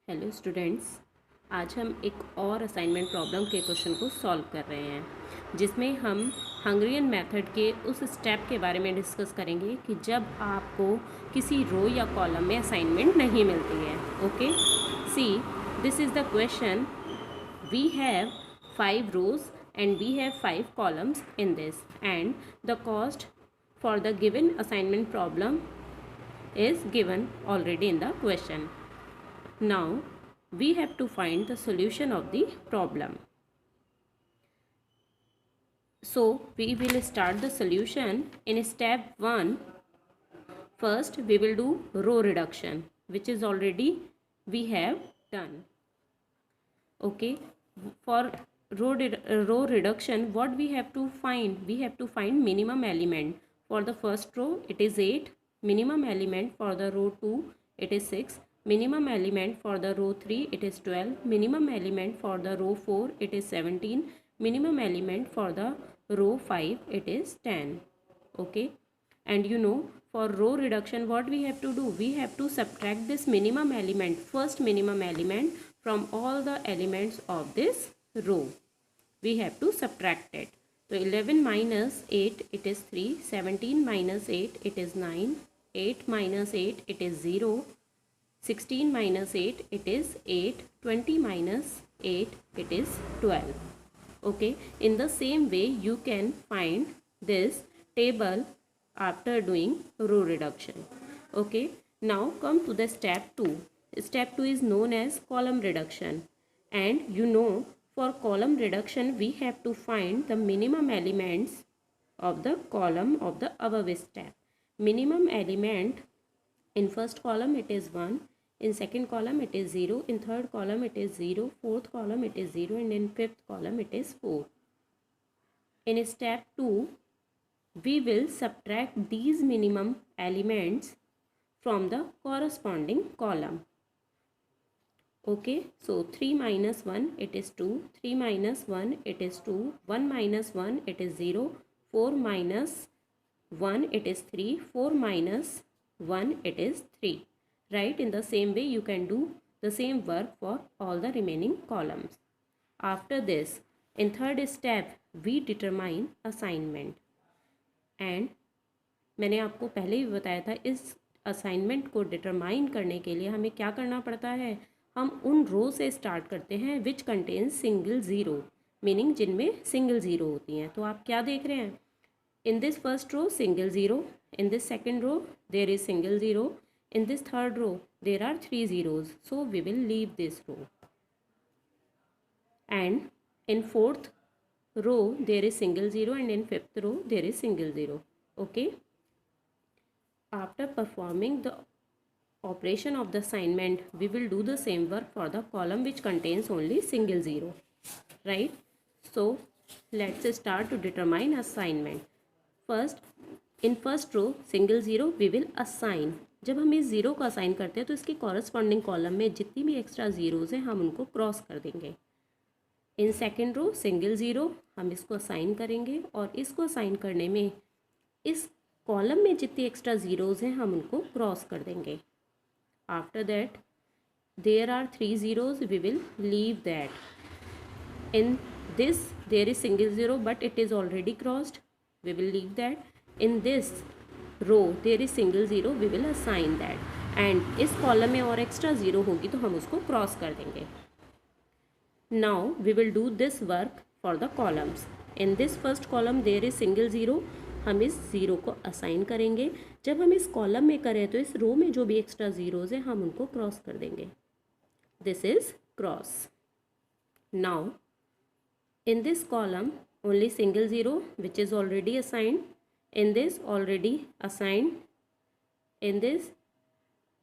Hello students, आज हम एक और असाइनमेंट प्रॉब्लम के क्वेश्चन को सॉल्व कर रहे हैं जिसमें हम हंगरियन मेथड के उस स्टेप के बारे में डिस्कस करेंगे कि जब आपको किसी रो या कॉलम में असाइनमेंट नहीं मिलती है। Okay, see this is the question. We have 5 rows and we have 5 columns in this, and the cost for the given assignment problem is given already in the question. Now we have to find the solution of the problem. So we will start the solution in step 1. First we will do row reduction, which is already we have done. Okay, for row reduction, what we have to find? We have to find minimum element. For the first row it is 8, minimum element for the row 2 it is 6, minimum element for the row 3 it is 12, minimum element for the row 4 it is 17, minimum element for the row 5 it is 10. Okay, and you know, for row reduction what we have to do? We have to subtract this minimum element, first minimum element, from all the elements of this row. We have to subtract it. So 11 minus 8 it is 3, 17 minus 8 it is 9, 8 minus 8 it is 0, 16 minus 8 it is 8, 20 minus 8 it is 12. Okay, in the same way you can find this table after doing row reduction. Okay, now come to the step 2. Step 2 is known as column reduction, and you know, for column reduction we have to find the minimum elements of the column of the above step. Minimum element in first column it is 1, in second column it is 0, in third column it is 0, fourth column it is 0, and in fifth column it is 4. In step 2 we will subtract these minimum elements from the corresponding column. Okay, so 3 minus 1 it is 2, 3 minus 1 it is 2, 1 minus 1 it is 0, 4 minus 1 it is 3, 4 minus 1 it is 3. Right, in the same way you can do the same work for all the remaining columns. After this, in third step we determine assignment. And मैंने आपको पहले ही बताया था, इस assignment को determine करने के लिए हमें क्या करना पड़ता है? हम उन रो से स्टार्ट करते हैं which contain single zero, meaning जिनमें सिंगल ज़ीरो होती हैं. तो आप क्या देख रहे हैं? In this first row single zero, in this second row there is single zero, in this third row there are 3 zeros, so we will leave this row. And in fourth row there is single zero, and in fifth row there is single zero. Okay, after performing the operation of the assignment we will do the same work for the column which contains only single zero. Right, so let's start to determine assignment. First, in first row single zero we will assign. जब हम इस zero को assign करते हैं तो इसके corresponding column में जितनी भी एक्स्ट्रा ज़ीरोज़ हैं हम उनको क्रॉस कर देंगे. In second row single zero हम इसको असाइन करेंगे, और इसको असाइन करने में इस कॉलम में जितनी एक्स्ट्रा ज़ीरोज़ हैं हम उनको क्रॉस कर देंगे. After that there are 3 zeros, we will leave that. In this there is single zero but it is already crossed, we will leave that. In this row there is single zero, we will assign that. And इस column में और extra zero होगी तो हम उसको cross कर देंगे. Now we will do this work for the columns. In this first column there is single zero, हम इस ज़ीरो को असाइन करेंगे. जब हम इस कॉलम में करें तो इस रो में जो भी एक्स्ट्रा ज़ीरोज़ हैं हम उनको क्रॉस कर देंगे. This is cross. Now in this column only single zero which is already assigned, in this already assigned, in this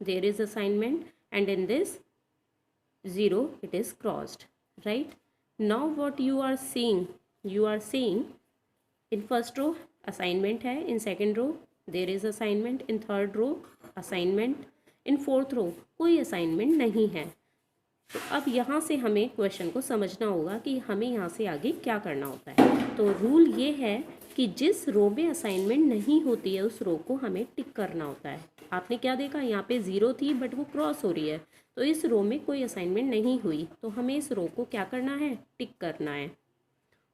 there is assignment, and in this 0 it is crossed. Right, now what you are seeing? You are seeing in first row assignment है, in second row there is assignment, in third row assignment, in fourth row कोई assignment नहीं है. तो अब यहाँ से हमें question को समझना होगा कि हमें यहाँ से आगे क्या करना होता है. तो रूल ये है कि जिस रो में असाइनमेंट नहीं होती है उस रो को हमें टिक करना होता है. आपने क्या देखा, यहाँ पे 0 थी बट वो क्रॉस हो रही है, तो इस रो में कोई असाइनमेंट नहीं हुई, तो हमें इस रो को क्या करना है, टिक करना है।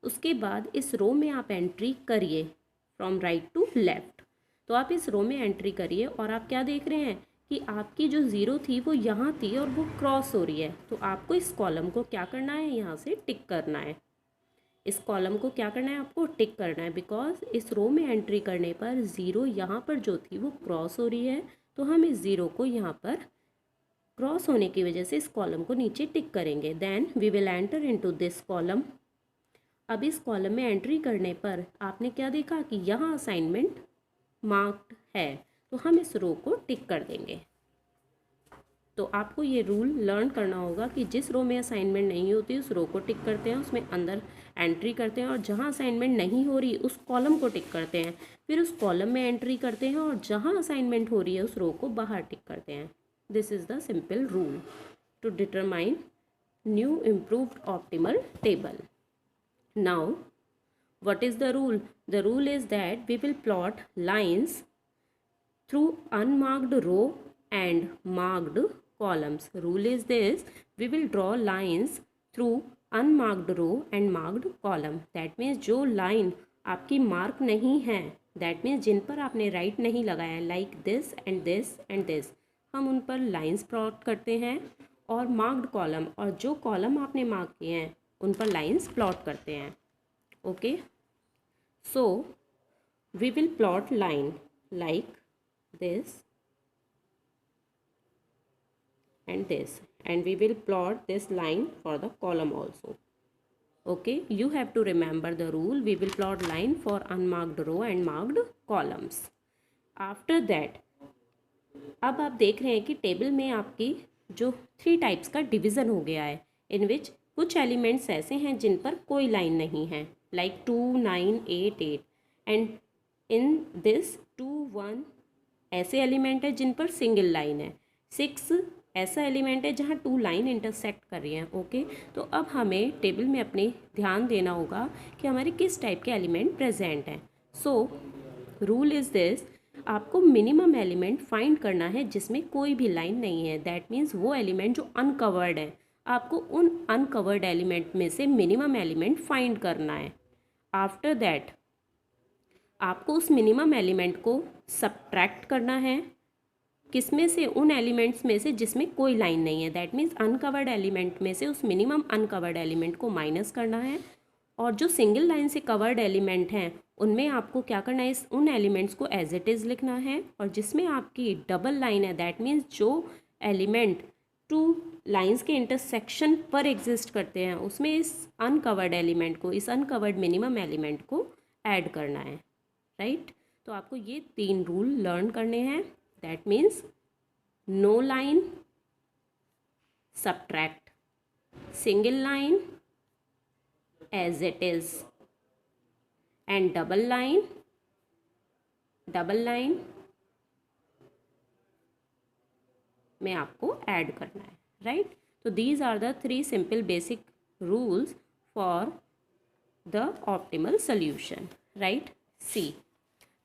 उसके बाद इस रो में आप एंट्री करिए फ्रॉम राइट टू लेफ्ट। तो आप इस रो में एंट्री करिए और आप क्या देख रहे हैं कि आपकी जो 0 थी वो यहाँ थी और वो क्रॉस हो रही है, तो आपको इस कॉलम को क्या करना है, यहाँ से टिक करना है। इस कॉलम को क्या करना है, आपको टिक करना है, बिकॉज इस रो में एंट्री करने पर 0 यहाँ पर जो थी वो क्रॉस हो रही है, तो हम इस 0 को यहाँ पर क्रॉस होने की वजह से इस कॉलम को नीचे टिक करेंगे। Then we will enter into this column. अब इस कॉलम में एंट्री करने पर आपने क्या देखा कि यहाँ असाइनमेंट मार्क्ड है, तो हम इस रो को टिक कर देंगे। तो आपको ये रूल लर्न करना होगा कि जिस रो में असाइनमेंट नहीं होती उस रो को टिक करते हैं, उसमें अंदर एंट्री करते हैं, और जहाँ असाइनमेंट नहीं हो रही उस कॉलम को टिक करते हैं, फिर उस कॉलम में एंट्री करते हैं और जहाँ असाइनमेंट हो रही है उस रो को बाहर टिक करते हैं। This is the simple rule to determine new improved optimal table. Now, what is the rule? The rule is that we will plot lines through unmarked row and marked columns. Rule is this: we will draw lines through unmarked row and marked column. That means जो line आपकी mark नहीं है, that means जिन पर आपने right नहीं लगाया है, like this and this and this, हम उन पर लाइन्स प्लॉट करते हैं, और मार्क्ड कॉलम, और जो कॉलम आपने मार्क किए हैं उन पर लाइन्स प्लॉट करते हैं। Okay, so we will plot line like this and this, and we will plot this line for the column also. Okay, you have to remember the rule. We will plot line for unmarked row and marked columns. After that, अब आप देख रहे हैं कि table में आपकी जो 3 types का डिवीज़न हो गया है, इन विच कुछ एलिमेंट्स ऐसे हैं जिन पर कोई लाइन नहीं है, लाइक 2, 9, 8, 8, एंड इन दिस 2, 1 ऐसे एलिमेंट है जिन पर सिंगल लाइन है, 6 ऐसा एलिमेंट है जहाँ 2 लाइन इंटरसेक्ट कर रही हैं। ओके, तो अब हमें टेबल में अपने ध्यान देना होगा कि हमारे किस टाइप के एलिमेंट प्रेजेंट हैं। सो रूल इज़ दिस: आपको मिनिमम एलिमेंट फाइंड करना है जिसमें कोई भी लाइन नहीं है, दैट मीन्स वो एलिमेंट जो अनकवर्ड है, आपको उन अनकवर्ड एलिमेंट में से मिनिमम एलिमेंट फाइंड करना है। आफ्टर दैट आपको उस मिनिमम एलिमेंट को सब्ट्रैक्ट करना है, किसमें से, उन एलिमेंट्स में से जिसमें कोई लाइन नहीं है, दैट मीन्स अनकवर्ड एलिमेंट में से उस मिनिमम अनकवर्ड एलिमेंट को माइनस करना है, और जो सिंगल लाइन से कवर्ड एलिमेंट हैं उनमें आपको क्या करना है, उन एलिमेंट्स को एज इट इज़ लिखना है, और जिसमें आपकी डबल लाइन है, दैट मीन्स जो एलिमेंट 2 लाइंस के इंटरसेक्शन पर एग्जिस्ट करते हैं, उसमें इस अनकवर्ड एलिमेंट को, इस अनकवर्ड मिनिमम एलिमेंट को ऐड करना है, राइट। तो आपको ये 3 रूल लर्न करने हैं, that means no line, subtract, single line as it is, and double line में आपको ऐड करना है, राइट। तो these are the 3 simple basic rules for the optimal solution, right? See,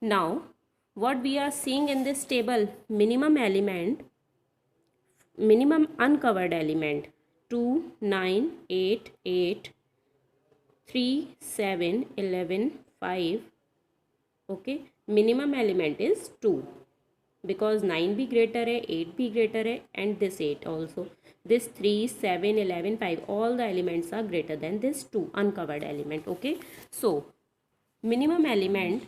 now what we are seeing in this table: minimum uncovered element 2, 9, 8, 8, 3, 7, 11, 5. Okay, minimum element is 2 because 9 भी greater है, 8 भी greater है, and this 8 also. This 3, 7, 11, 5, all the elements are greater than this 2 uncovered element. Okay, so minimum element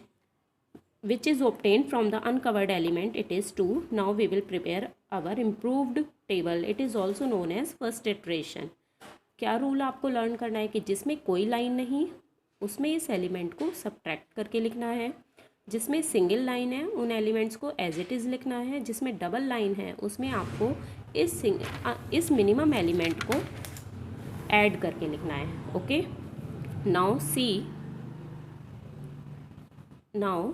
which is obtained from the uncovered element, it is 2. Now we will prepare our improved table. It is also known as first iteration. क्या rule आपको learn करना है कि जिसमें कोई line नहीं उसमें इस एलिमेंट को सब्ट्रैक्ट करके लिखना है, जिसमें सिंगल लाइन है उन एलिमेंट्स को एज इट इज़ लिखना है, जिसमें डबल लाइन है उसमें आपको इस मिनिमम एलिमेंट को ऐड करके लिखना है। Okay, now see, now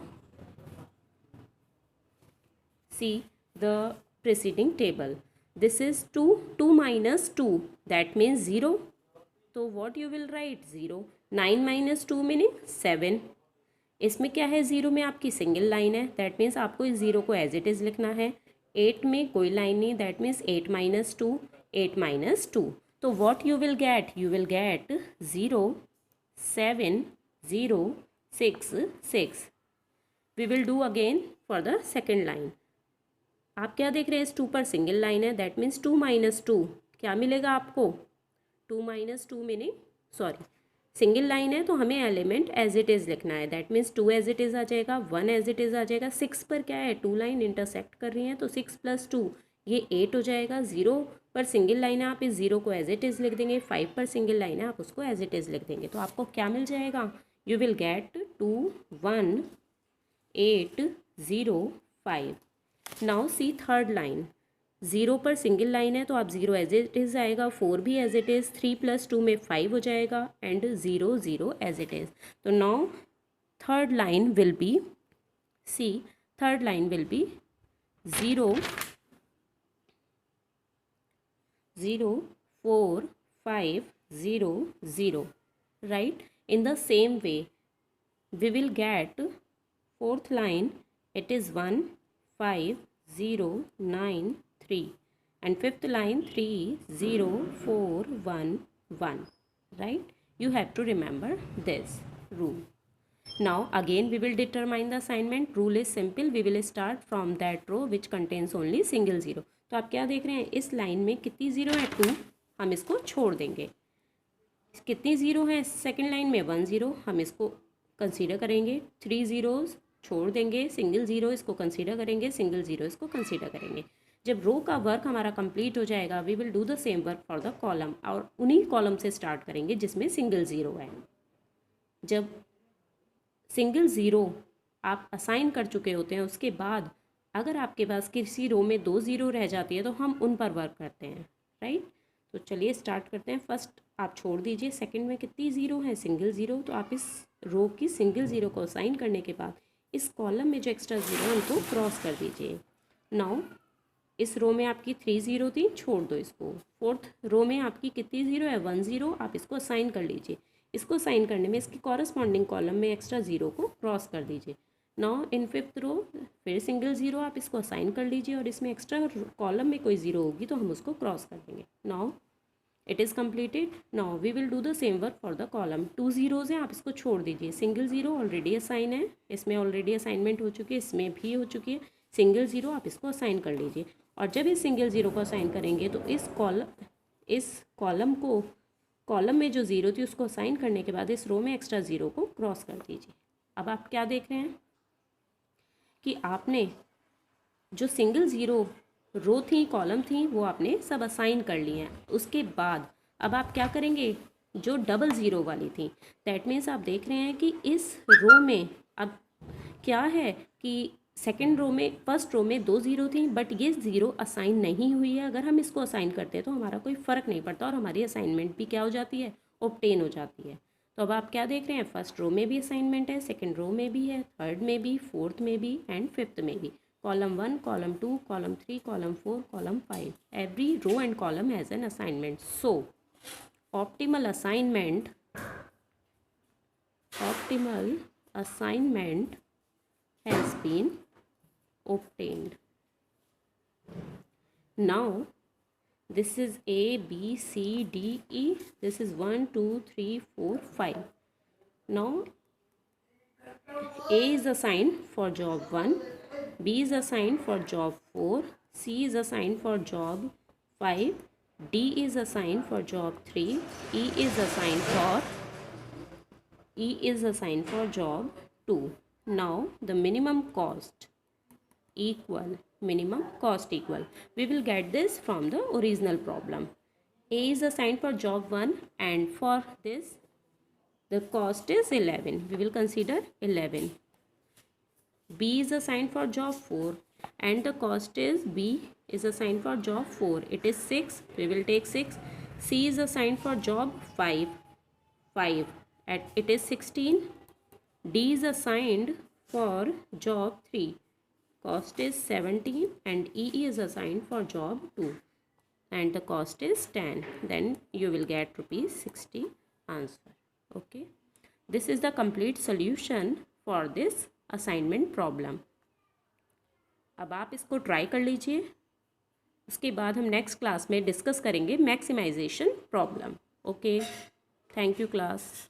see the preceding table. This is 2, 2 minus 2, that means 0. So what you will write? 0. 9 minus 2 meaning 7. इसमें क्या है, 0 में आपकी सिंगल लाइन है, दैट मीन्स आपको इस 0 को एज इट इज़ लिखना है। 8 में कोई लाइन नहीं, दैट मीन्स 8 minus 2, 8 minus 2. तो what you will get? You will get 0, 7, 0, 6, 6. We will do again for the second line. आप क्या देख रहे हैं, इस 2 पर सिंगल लाइन है, दैट मीन्स 2 minus 2 क्या मिलेगा आपको, 2 minus 2 meaning sorry single line है तो हमें एलिमेंट एज इट इज़ लिखना है, that means 2 as it is आ जाएगा, 1 एज इट इज़ आ जाएगा, 6 पर क्या है, 2 लाइन इंटरसेक्ट कर रही हैं तो 6 + 2 ये 8 हो जाएगा, 0 पर सिंगल लाइन है आप इस 0 को एज इट इज़ लिख देंगे, 5 पर सिंगल लाइन है आप उसको एज इट इज़ लिख देंगे, तो आपको क्या मिल जाएगा, you will get 2, 1, 8, 0, 5. Now see third line, 0 पर सिंगल लाइन है तो आप 0 एज इट इज़ आएगा, 4 भी एज इट इज़, 3 + 2 में 5 हो जाएगा एंड 0, 0 एज इट इज़. तो now third line will be, see third line will be 0, 0, 4, 5, 0, 0. Right? In the same way, we will get fourth line, it is 1, 5, 0, 9, 3, and fifth line 3, 0, 4, 1, 1. Right? You have to remember this rule. Now again we will determine the assignment. Rule is simple. We will start from that row which contains only single zero. तो आप क्या देख रहे हैं, इस line में कितनी zero है, 2, हम इसको छोड़ देंगे. कितनी ज़ीरो है सेकंड लाइन में, 1 0, हम इसको कंसीडर करेंगे, 3 zeros छोड़ देंगे, सिंगल ज़ीरो इसको कंसीडर करेंगे, सिंगल ज़ीरो इसको कंसीडर करेंगे. जब रो का वर्क हमारा कंप्लीट हो जाएगा, we will do the same work for the column, और उन्हीं कॉलम से स्टार्ट करेंगे जिसमें सिंगल ज़ीरो है. जब सिंगल ज़ीरो आप असाइन कर चुके होते हैं, उसके बाद अगर आपके पास किसी रो में 2 ज़ीरो रह जाती है तो हम उन पर वर्क करते हैं. राइट? तो चलिए स्टार्ट करते हैं. फर्स्ट आप छोड़ दीजिए, सेकंड में कितनी ज़ीरो है, सिंगल ज़ीरो, तो आप इस रो की सिंगल ज़ीरो को असाइन करने के बाद इस कॉलम में जो एक्स्ट्रा ज़ीरो है उनको क्रॉस कर दीजिए. नाउ इस रो में आपकी 3 0 थी, छोड़ दो इसको. फोर्थ रो में आपकी कितनी ज़ीरो है, 1 0, आप इसको असाइन कर लीजिए. इसको साइन करने में इसकी कॉरस्पॉन्डिंग कॉलम में एक्स्ट्रा ज़ीरो को क्रॉस कर दीजिए. नाउ इन फिफ्थ रो फिर सिंगल ज़ीरो, आप इसको असाइन कर लीजिए और इसमें एक्स्ट्रा कॉलम में कोई ज़ीरो होगी तो हम उसको क्रॉस कर देंगे. Now it is completed. Now we will do the same work for the column. 2 zeros हैं, आप इसको छोड़ दीजिए. सिंगल ज़ीरो ऑलरेडी असाइन है, इसमें ऑलरेडी असाइनमेंट हो चुकी है, इसमें भी हो चुकी है. सिंगल ज़ीरो आप इसको असाइन कर लीजिए, और जब इस सिंगल ज़ीरो को असाइन करेंगे तो इस कॉलम को, कॉलम में जो ज़ीरो थी उसको असाइन करने के बाद इस रो में एक्स्ट्रा ज़ीरो को क्रॉस कर दीजिए. अब आप क्या देख रहे हैं कि आपने जो सिंगल ज़ीरो रो थी, कॉलम थी, वो आपने सब असाइन कर ली हैं. उसके बाद अब आप क्या करेंगे, जो डबल ज़ीरो वाली थी, दैट मीन्स आप देख रहे हैं कि इस रो में अब क्या है कि सेकेंड रो में, फर्स्ट रो में 2 ज़ीरो थी, बट ये ज़ीरो असाइन नहीं हुई है. अगर हम इसको असाइन करते हैं तो हमारा कोई फ़र्क नहीं पड़ता और हमारी असाइनमेंट भी क्या हो जाती है, ऑब्टेन हो जाती है. तो अब आप क्या देख रहे हैं, फर्स्ट रो में भी असाइनमेंट है, सेकेंड रो में भी है, थर्ड में भी, फोर्थ में भी एंड फिफ्थ में भी. Column 1, column 2, column 3, column 4, column 5, every row and column has an assignment. So optimal assignment has been obtained. Now this is A, B, C, D, E. This is 1, 2, 3, 4, 5. Now A is assigned for job 1, B is assigned for job 4, C is assigned for job 5, D is assigned for job 3, E is assigned for job 2. Now the minimum cost equal, we will get this from the original problem. A is assigned for job 1 and for this the cost is 11. We will consider 11. B is assigned for job 4 and the cost is, B is assigned for job 4. It is 6. We will take 6. C is assigned for job 5. It is 16. D is assigned for job 3. Cost is 17 and E is assigned for job 2 and the cost is 10. Then you will get rupees 60 answer. Okay. This is the complete solution for this assignment problem. अब आप इसको try कर लीजिए। उसके बाद हम next class में discuss करेंगे maximisation problem. Okay, thank you class.